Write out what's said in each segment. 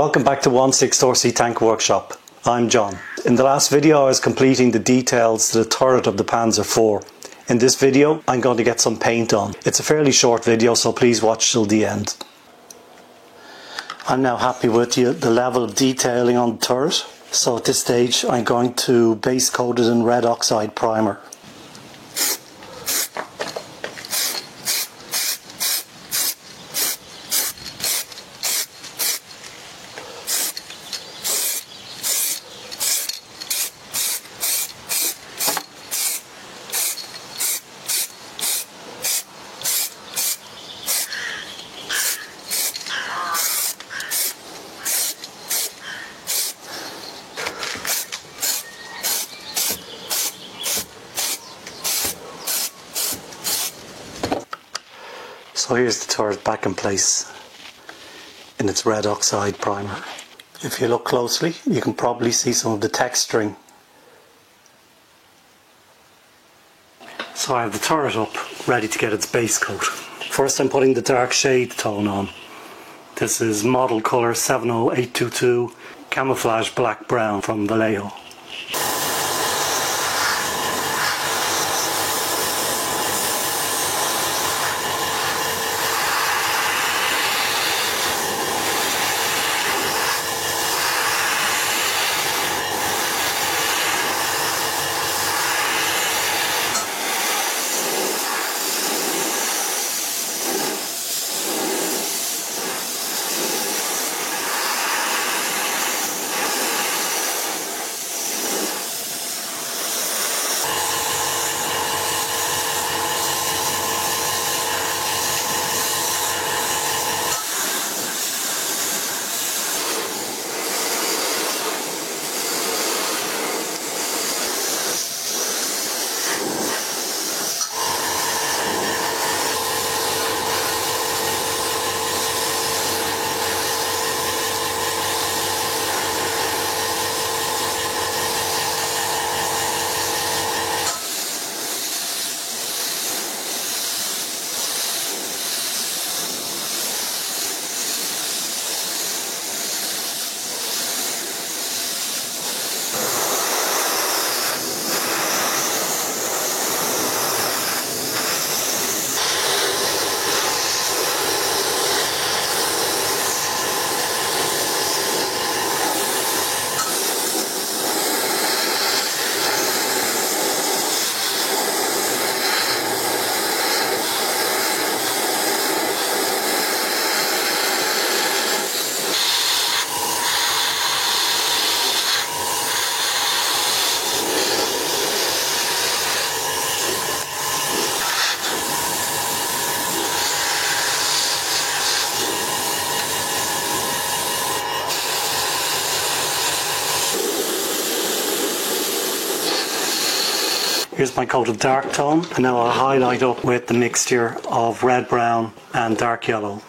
Welcome back to 16RC Tank Workshop. I'm John. In the last video I was completing the details to the turret of the Panzer IV. In this video I'm going to get some paint on. It's a fairly short video, so please watch till the end. I'm now happy with the level of detailing on the turret. So at this stage I'm going to base coat it in red oxide primer. So here's the turret back in place in its red oxide primer. If you look closely, you can probably see some of the texturing. So I have the turret up, ready to get its base coat. First I'm putting the dark shade tone on. This is model colour 70822 Camouflage Black Brown from Vallejo. Here's my coat of dark tone, and now I'll highlight up with the mixture of red, brown and dark yellow.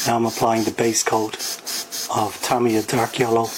Now I'm applying the base coat of Tamiya Dark Yellow.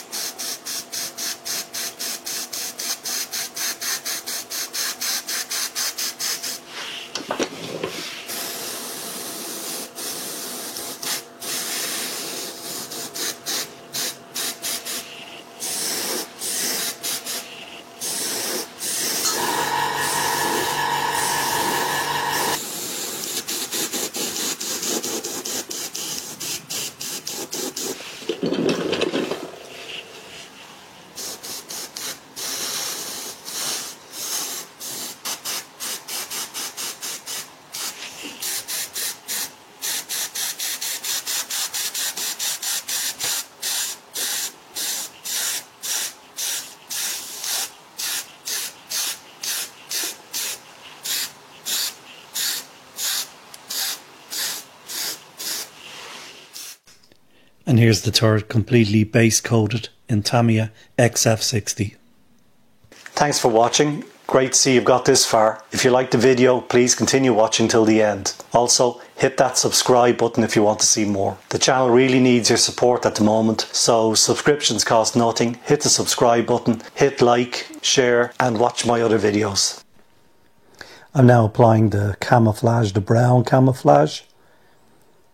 And here's the turret completely base coated in Tamiya XF60. Thanks for watching. Great to see you've got this far. If you liked the video, please continue watching till the end. Also, hit that subscribe button if you want to see more. The channel really needs your support at the moment, so subscriptions cost nothing. Hit the subscribe button, hit like, share and watch my other videos. I'm now applying the camouflage, the brown camouflage.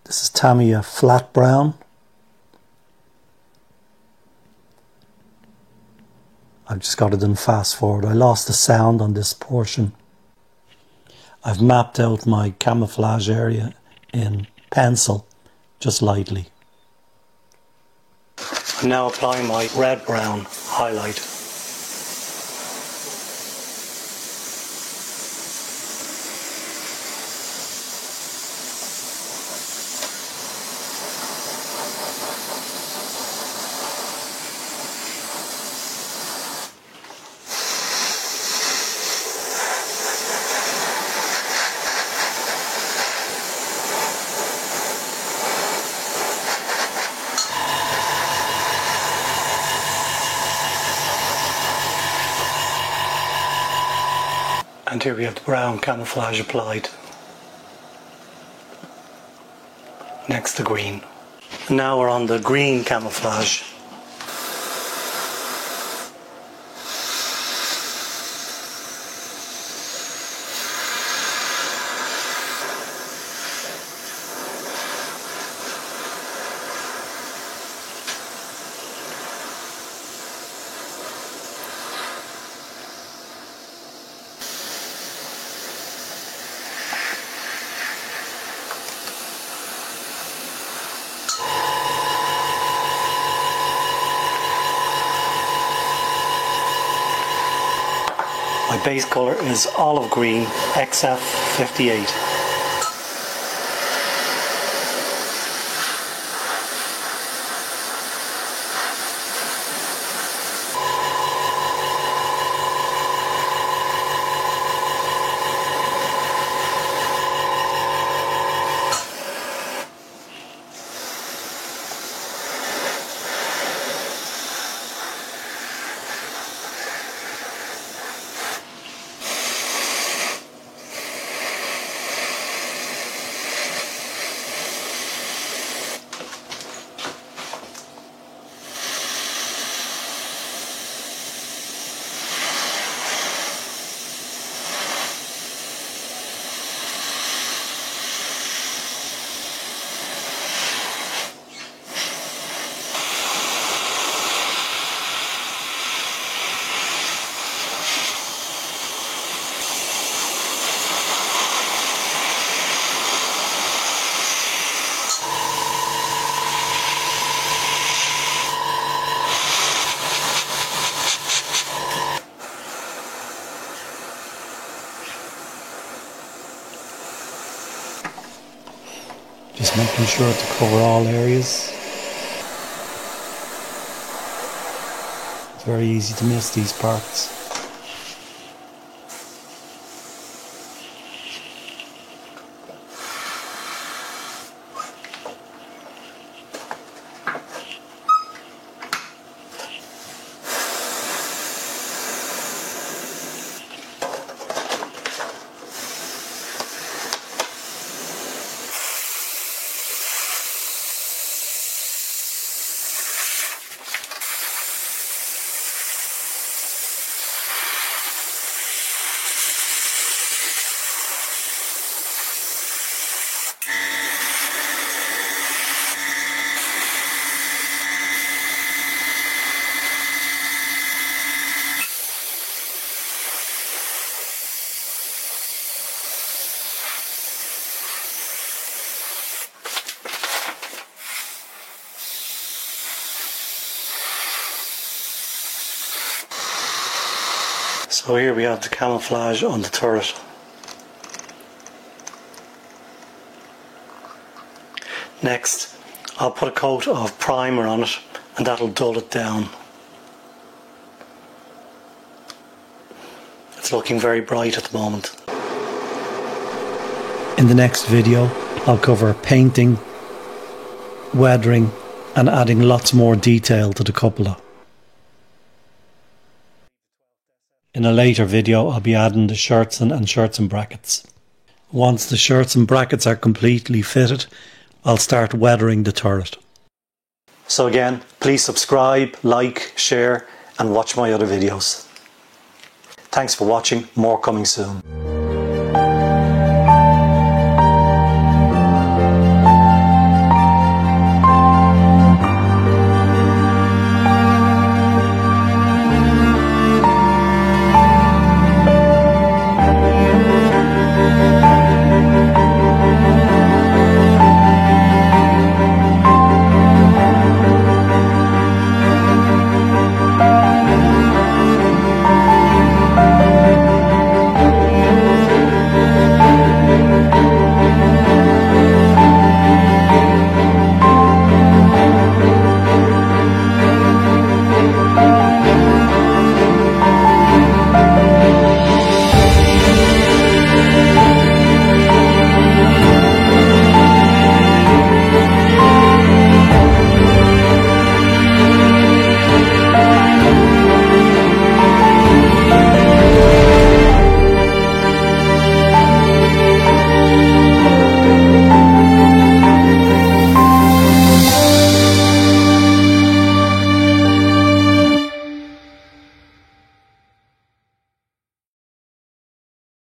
This is Tamiya flat brown. I've just got it in fast forward. I lost the sound on this portion. I've mapped out my camouflage area in pencil, just lightly. I'm now applying my red-brown highlight. And here we have the brown camouflage applied next to green. And now we're on the green camouflage. My base colour is olive green XF58. Just making sure to cover all areas. It's very easy to miss these parts. So here we have the camouflage on the turret. Next, I'll put a coat of primer on it and that'll dull it down. It's looking very bright at the moment. In the next video, I'll cover painting, weathering and adding lots more detail to the cupola. In a later video, I'll be adding the shirts and brackets. Once the shirts and brackets are completely fitted, I'll start weathering the turret. So again, please subscribe, like, share and watch my other videos. Thanks for watching, more coming soon.